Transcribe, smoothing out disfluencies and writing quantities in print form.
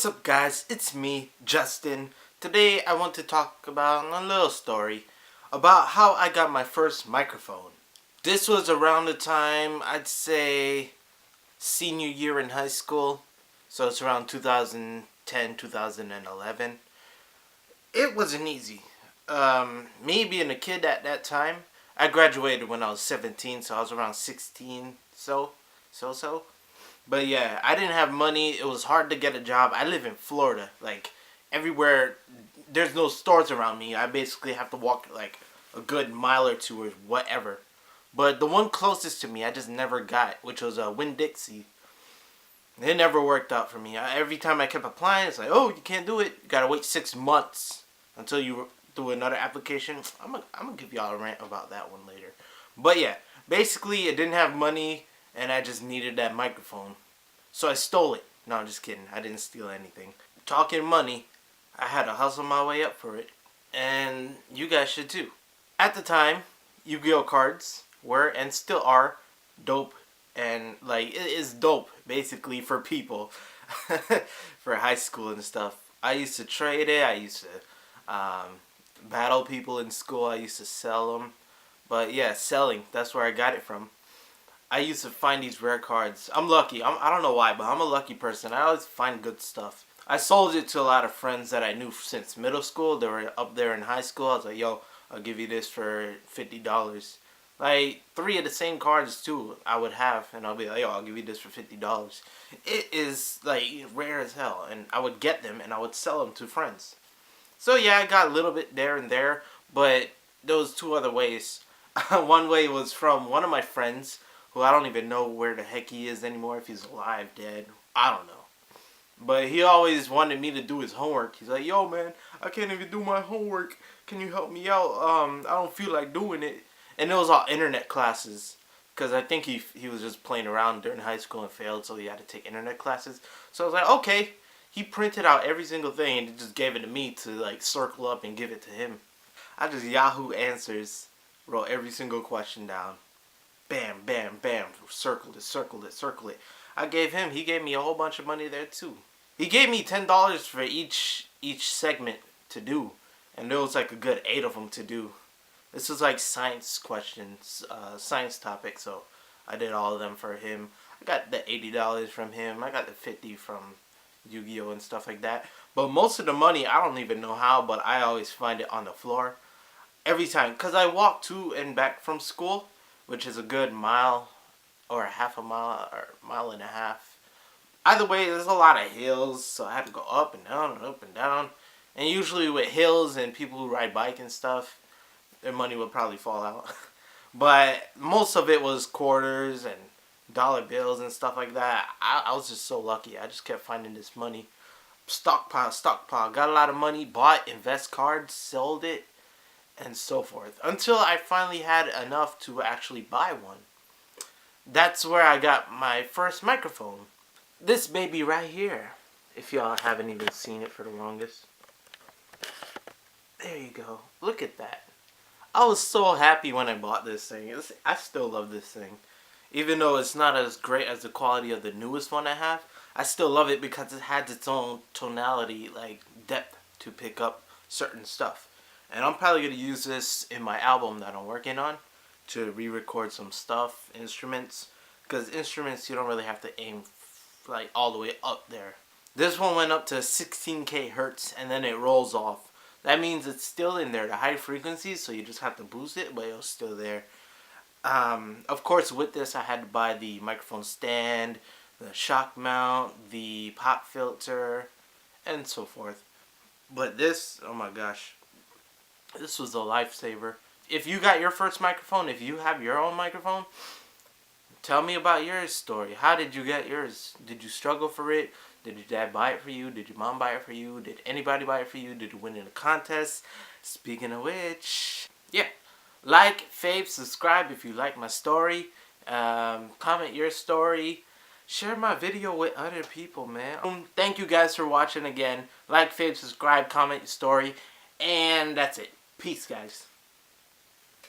What's up guys, it's me, Justin. Today I want to talk about a little story about how I got my first microphone. This was around the time, I'd say, senior year in high school. So it's around 2010, 2011. It wasn't easy. Me being a kid at that time, I graduated when I was 17, so I was around 16, so. But yeah, I didn't have money. It was hard to get a job. I live in Florida. Like, everywhere, there's no stores around me. I basically have to walk like a good mile or two or whatever. But the one closest to me, I just never got, which was Winn-Dixie. It never worked out for me. Every time I kept applying, it's like, oh, you can't do it. You gotta wait 6 months until you do another application. I'm gonna give y'all a rant about that one later. But yeah, basically, I didn't have money, and I just needed that microphone. So I stole it. No, I'm just kidding. I didn't steal anything. Talking money, I had to hustle my way up for it. And you guys should too. At the time, Yu-Gi-Oh cards were and still are dope. And like, it is dope basically for people. For high school and stuff. I used to trade it. I used to battle people in school. I used to sell them. But yeah, selling. That's where I got it from. I used to find these rare cards. I'm lucky. I don't know why, but I'm a lucky person. I always find good stuff. I sold it to a lot of friends that I knew since middle school. They were up there in high school. I was like, yo, I'll give you this for $50. Like, 3 of the same cards, too, I would have. And I'll be like, yo, I'll give you this for $50. It is, like, rare as hell. And I would get them, and I would sell them to friends. So, yeah, I got a little bit there and there. But there was 2 other ways. One way was from one of my friends, who I don't even know where the heck he is anymore, if he's alive, dead, I don't know. But he always wanted me to do his homework. He's like, yo man, I can't even do my homework. Can you help me out? I don't feel like doing it. And it was all internet classes. Because I think he was just playing around during high school and failed, so he had to take internet classes. So I was like, okay. He printed out every single thing and just gave it to me to like circle up and give it to him. I just Yahoo Answers, wrote every single question down. Bam, bam, bam, circled it. He gave me a whole bunch of money there too. He gave me $10 for each segment to do. And there was like a good 8 of them to do. This was like science questions, science topics, so I did all of them for him. I got the $80 from him. I got the $50 from Yu-Gi-Oh! And stuff like that. But most of the money, I don't even know how, but I always find it on the floor. Every time. Because I walk to and back from school, which is a good mile or a half a mile or mile and a half. Either way, there's a lot of hills, so I had to go up and down and up and down. And usually with hills and people who ride bike and stuff, their money would probably fall out. But most of it was quarters and dollar bills and stuff like that. I was just so lucky. I just kept finding this money. Stockpile. Got a lot of money, bought invest cards, sold it, and so forth, until I finally had enough to actually buy one. That's where I got my first microphone. This baby right here, if y'all haven't even seen it for the longest. There you go. Look at that. I was so happy when I bought this thing. I still love this thing. Even though it's not as great as the quality of the newest one I have, I still love it because it has its own tonality, like depth to pick up certain stuff. And I'm probably going to use this in my album that I'm working on to re-record some stuff, instruments. Because instruments, you don't really have to aim like all the way up there. This one went up to 16K hertz and then it rolls off. That means it's still in there, the high frequencies, so you just have to boost it, but it's still there. Of course, with this, I had to buy the microphone stand, the shock mount, the pop filter, and so forth. But this, oh my gosh. This was a lifesaver. If you got your first microphone, if you have your own microphone, tell me about your story. How did you get yours? Did you struggle for it? Did your dad buy it for you? Did your mom buy it for you? Did anybody buy it for you? Did you win in a contest? Speaking of which, yeah. Like, fave, subscribe if you like my story. Comment your story. Share my video with other people, man. Thank you guys for watching again. Like, fave, subscribe, comment your story. And that's it. Peace, guys.